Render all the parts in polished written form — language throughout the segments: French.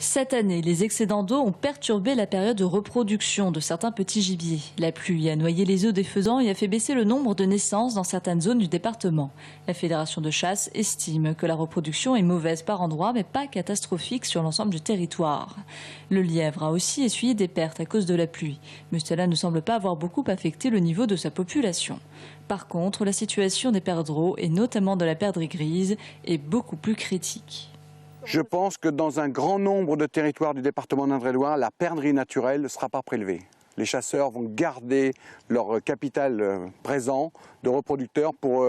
Cette année, les excédents d'eau ont perturbé la période de reproduction de certains petits gibiers. La pluie a noyé les œufs des faisans et a fait baisser le nombre de naissances dans certaines zones du département. La Fédération de chasse estime que la reproduction est mauvaise par endroits, mais pas catastrophique sur l'ensemble du territoire. Le lièvre a aussi essuyé des pertes à cause de la pluie, mais cela ne semble pas avoir beaucoup affecté le niveau de sa population. Par contre, la situation des perdreaux, et notamment de la perdrix grise, est beaucoup plus critique. Je pense que dans un grand nombre de territoires du département d'Indre-et-Loire, la perdrix naturelle ne sera pas prélevée. Les chasseurs vont garder leur capital présent de reproducteurs pour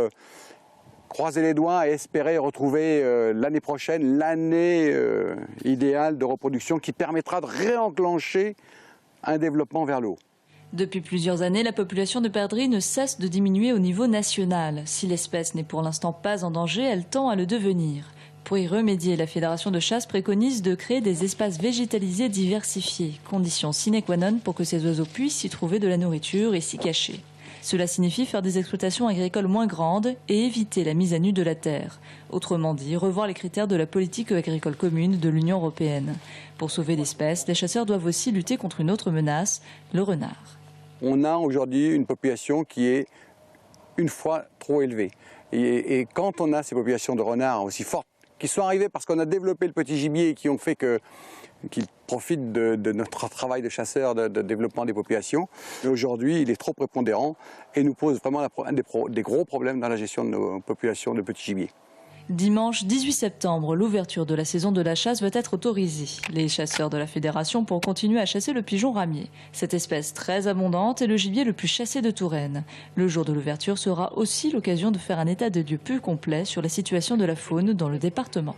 croiser les doigts et espérer retrouver l'année prochaine l'année idéale de reproduction qui permettra de réenclencher un développement vers le haut. Depuis plusieurs années, la population de perdrix ne cesse de diminuer au niveau national. Si l'espèce n'est pour l'instant pas en danger, elle tend à le devenir. Pour y remédier, la Fédération de chasse préconise de créer des espaces végétalisés diversifiés, condition sine qua non pour que ces oiseaux puissent y trouver de la nourriture et s'y cacher. Cela signifie faire des exploitations agricoles moins grandes et éviter la mise à nu de la terre. Autrement dit, revoir les critères de la politique agricole commune de l'Union européenne. Pour sauver l'espèce, les chasseurs doivent aussi lutter contre une autre menace, le renard. On a aujourd'hui une population qui est une fois trop élevée. Et quand on a ces populations de renards aussi fortes, qui sont arrivés parce qu'on a développé le petit gibier et qui ont fait qu'ils profitent de notre travail de chasseurs, de développement des populations. Mais aujourd'hui, il est trop prépondérant et nous pose vraiment un des gros problèmes dans la gestion de nos populations de petits gibiers. Dimanche 18 septembre, l'ouverture de la saison de la chasse va être autorisée. Les chasseurs de la Fédération pourront continuer à chasser le pigeon ramier. Cette espèce très abondante est le gibier le plus chassé de Touraine. Le jour de l'ouverture sera aussi l'occasion de faire un état des lieux plus complet sur la situation de la faune dans le département.